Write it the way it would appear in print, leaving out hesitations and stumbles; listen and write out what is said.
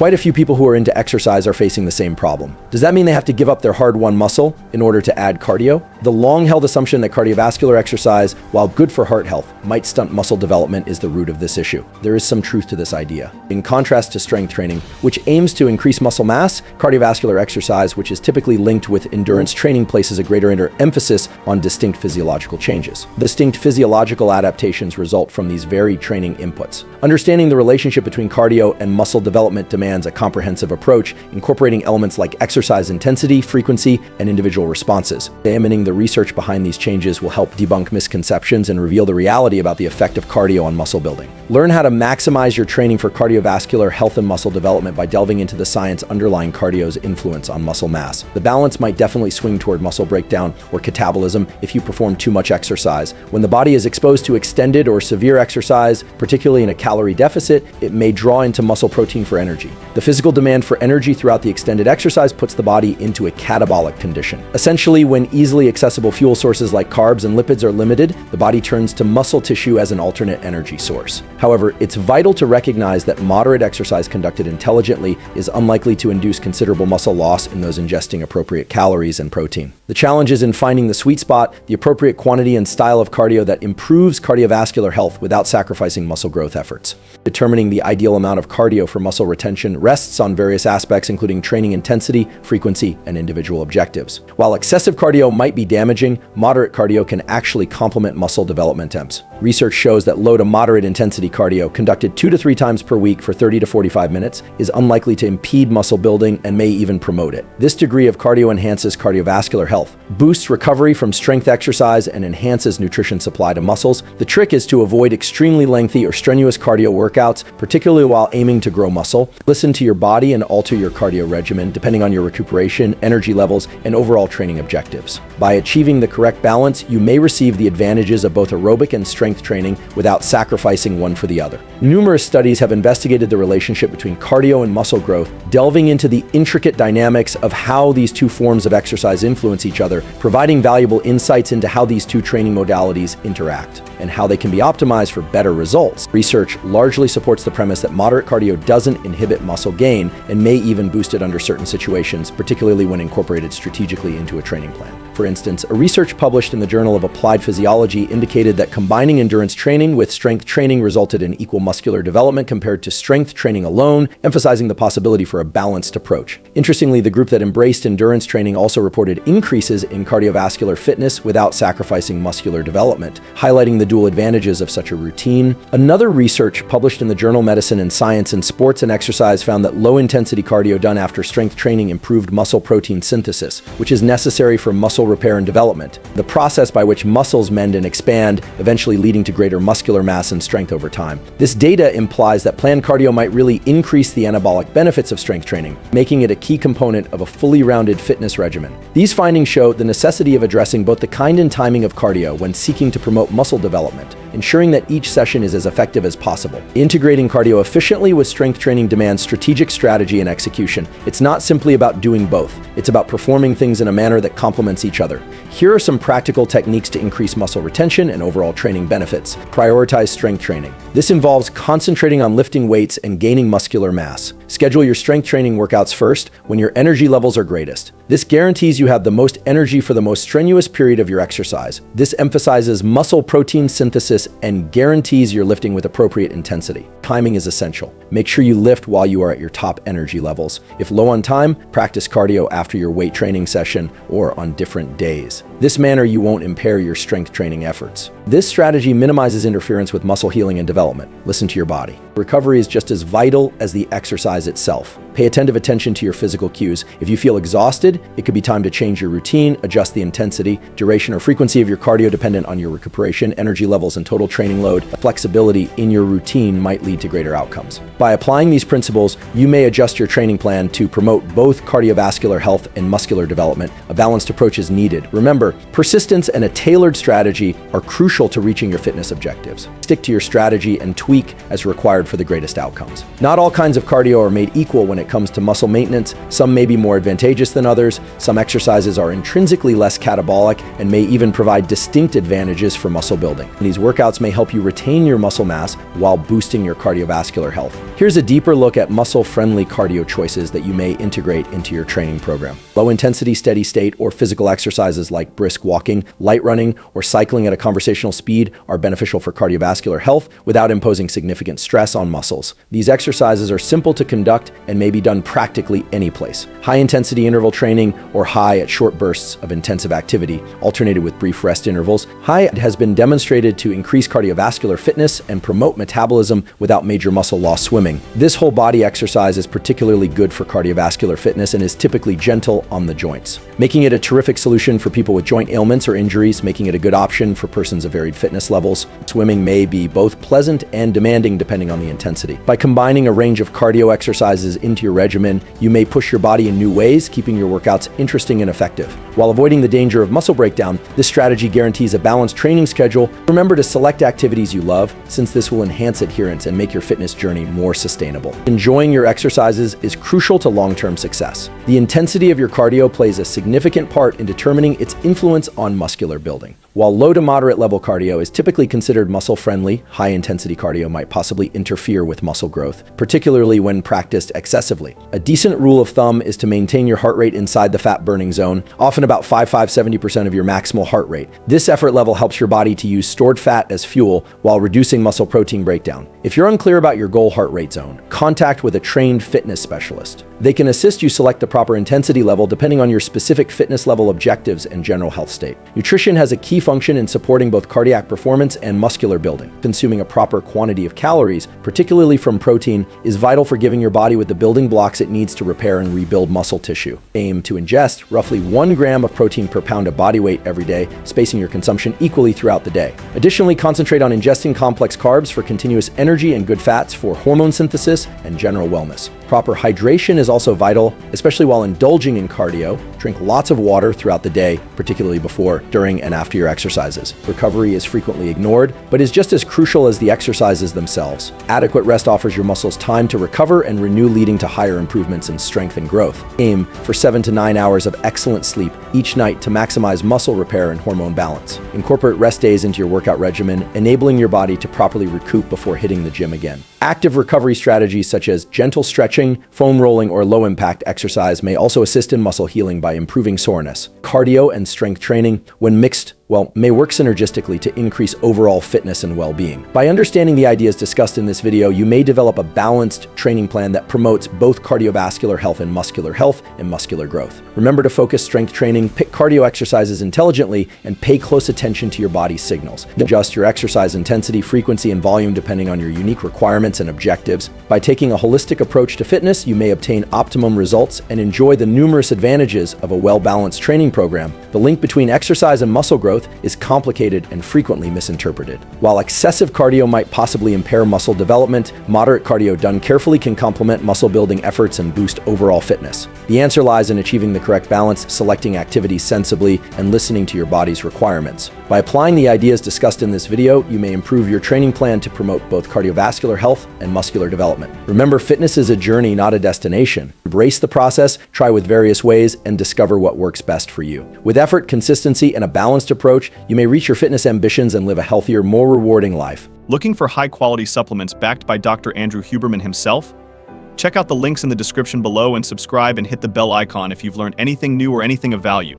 Quite a few people who are into exercise are facing the same problem. Does that mean they have to give up their hard-won muscle in order to add cardio? The long-held assumption that cardiovascular exercise, while good for heart health, might stunt muscle development is the root of this issue. There is some truth to this idea. In contrast to strength training, which aims to increase muscle mass, cardiovascular exercise, which is typically linked with endurance training, places a greater emphasis on distinct physiological changes. Distinct physiological adaptations result from these varied training inputs. Understanding the relationship between cardio and muscle development demands a comprehensive approach, incorporating elements like exercise intensity, frequency, and individual responses. Examining the research behind these changes will help debunk misconceptions and reveal the reality about the effect of cardio on muscle building. Learn how to maximize your training for cardiovascular health and muscle development by delving into the science underlying cardio's influence on muscle mass. The balance might definitely swing toward muscle breakdown or catabolism if you perform too much exercise. When the body is exposed to extended or severe exercise, particularly in a calorie deficit, it may draw into muscle protein for energy. The physical demand for energy throughout the extended exercise puts the body into a catabolic condition. Essentially, when easily accessible fuel sources like carbs and lipids are limited, the body turns to muscle tissue as an alternate energy source. However, it's vital to recognize that moderate exercise conducted intelligently is unlikely to induce considerable muscle loss in those ingesting appropriate calories and protein. The challenge is in finding the sweet spot, the appropriate quantity and style of cardio that improves cardiovascular health without sacrificing muscle growth efforts. Determining the ideal amount of cardio for muscle retention rests on various aspects, including training intensity, frequency, and individual objectives. While excessive cardio might be damaging, moderate cardio can actually complement muscle development attempts. Research shows that low to moderate intensity cardio conducted 2 to 3 times per week for 30 to 45 minutes is unlikely to impede muscle building and may even promote it. This degree of cardio enhances cardiovascular health, boosts recovery from strength exercise, and enhances nutrition supply to muscles. The trick is to avoid extremely lengthy or strenuous cardio workouts, particularly while aiming to grow muscle. Listen to your body and alter your cardio regimen depending on your recuperation, energy levels, and overall training objectives. By achieving the correct balance, you may receive the advantages of both aerobic and strength training without sacrificing one for the other. Numerous studies have investigated the relationship between cardio and muscle growth, delving into the intricate dynamics of how these two forms of exercise influence each other, providing valuable insights into how these two training modalities interact and how they can be optimized for better results. Research largely supports the premise that moderate cardio doesn't inhibit muscle gain and may even boost it under certain situations, particularly when incorporated strategically into a training plan. For instance, a research published in the Journal of Applied Physiology indicated that combining endurance training with strength training resulted in equal muscular development compared to strength training alone, emphasizing the possibility for a balanced approach. Interestingly, the group that embraced endurance training also reported increases in cardiovascular fitness without sacrificing muscular development, highlighting the dual advantages of such a routine. Another research published in the journal Medicine and Science in Sports and Exercise found that low-intensity cardio done after strength training improved muscle protein synthesis, which is necessary for muscle repair and development, the process by which muscles mend and expand, eventually leading to greater muscular mass and strength over time. This data implies that planned cardio might really increase the anabolic benefits of strength training, making it a key component of a fully rounded fitness regimen. These findings show the necessity of addressing both the kind and timing of cardio when seeking to promote muscle development, ensuring that each session is as effective as possible. Integrating cardio efficiently with strength training demands strategic strategy and execution. It's not simply about doing both. It's about performing things in a manner that complements each other. Here are some practical techniques to increase muscle retention and overall training benefits. Prioritize strength training. This involves concentrating on lifting weights and gaining muscular mass. Schedule your strength training workouts first when your energy levels are greatest. This guarantees you have the most energy for the most strenuous period of your exercise. This emphasizes muscle protein synthesis and guarantees you're lifting with appropriate intensity. Timing is essential. Make sure you lift while you are at your top energy levels. If low on time, practice cardio after your weight training session or on different days. This manner, you won't impair your strength training efforts. This strategy minimizes interference with muscle healing and development. Listen to your body. Recovery is just as vital as the exercise itself. Pay attentive attention to your physical cues. If you feel exhausted, it could be time to change your routine, adjust the intensity, duration, or frequency of your cardio dependent on your recuperation, energy levels, and total training load. Flexibility in your routine might lead to greater outcomes. By applying these principles, you may adjust your training plan to promote both cardiovascular health and muscular development. A balanced approach is needed. Remember, persistence and a tailored strategy are crucial to reaching your fitness objectives. Stick to your strategy and tweak as required for the greatest outcomes. Not all kinds of cardio are made equal when it it comes to muscle maintenance, some may be more advantageous than others. Some exercises are intrinsically less catabolic and may even provide distinct advantages for muscle building. These workouts may help you retain your muscle mass while boosting your cardiovascular health. Here's a deeper look at muscle-friendly cardio choices that you may integrate into your training program. Low-intensity, steady state, or physical exercises like brisk walking, light running, or cycling at a conversational speed are beneficial for cardiovascular health without imposing significant stress on muscles. These exercises are simple to conduct and may be done practically any place. High-intensity interval training, or high at short bursts of intensive activity, alternated with brief rest intervals. High has been demonstrated to increase cardiovascular fitness and promote metabolism without major muscle loss. Swimming. This whole body exercise is particularly good for cardiovascular fitness and is typically gentle on the joints, making it a terrific solution for people with joint ailments or injuries, making it a good option for persons of varied fitness levels. Swimming may be both pleasant and demanding depending on the intensity. By combining a range of cardio exercises into your regimen, you may push your body in new ways, keeping your workouts interesting and effective. While avoiding the danger of muscle breakdown, this strategy guarantees a balanced training schedule. Remember to select activities you love, since this will enhance adherence and make your fitness journey more sustainable. Enjoying your exercises is crucial to long-term success. The intensity of your cardio plays a significant part in determining its influence on muscular building. While low to moderate level cardio is typically considered muscle-friendly, high-intensity cardio might possibly interfere with muscle growth, particularly when practiced excessively. A decent rule of thumb is to maintain your heart rate inside the fat-burning zone, often about 70% of your maximal heart rate. This effort level helps your body to use stored fat as fuel while reducing muscle protein breakdown. If you're unclear about your goal heart rate zone, contact with a trained fitness specialist. They can assist you select the proper intensity level depending on your specific fitness level objectives and general health state. Nutrition has a key function in supporting both cardiac performance and muscular building. Consuming a proper quantity of calories, particularly from protein, is vital for giving your body with the building blocks it needs to repair and rebuild muscle tissue. Aim to ingest roughly 1 gram of protein per pound of body weight every day, spacing your consumption equally throughout the day. Additionally, concentrate on ingesting complex carbs for continuous energy and good fats for hormone synthesis and general wellness. Proper hydration is also vital, especially while indulging in cardio. Drink lots of water throughout the day, particularly before, during, and after your exercises. Recovery is frequently ignored, but is just as crucial as the exercises themselves. Adequate rest offers your muscles time to recover and renew, leading to higher improvements in strength and growth. Aim for 7 to 9 hours of excellent sleep each night to maximize muscle repair and hormone balance. Incorporate rest days into your workout regimen, enabling your body to properly recoup before hitting the gym again. Active recovery strategies such as gentle stretching, foam rolling, or low-impact exercise may also assist in muscle healing by improving soreness. Cardio and strength training, when mixed, may work synergistically to increase overall fitness and well-being. By understanding the ideas discussed in this video, you may develop a balanced training plan that promotes both cardiovascular health and muscular growth. Remember to focus strength training, pick cardio exercises intelligently, and pay close attention to your body's signals. Adjust your exercise intensity, frequency, and volume depending on your unique requirements and objectives. By taking a holistic approach to fitness, you may obtain optimum results and enjoy the numerous advantages of a well-balanced training program. The link between exercise and muscle growth is complicated and frequently misinterpreted. While excessive cardio might possibly impair muscle development, moderate cardio done carefully can complement muscle building efforts and boost overall fitness. The answer lies in achieving the correct balance, selecting activities sensibly, and listening to your body's requirements. By applying the ideas discussed in this video, you may improve your training plan to promote both cardiovascular health and muscular development. Remember, fitness is a journey, not a destination. Embrace the process, try with various ways, and discover what works best for you. With effort, consistency, and a balanced approach, you may reach your fitness ambitions and live a healthier, more rewarding life. Looking for high-quality supplements backed by Dr. Andrew Huberman himself? Check out the links in the description below and subscribe and hit the bell icon if you've learned anything new or anything of value.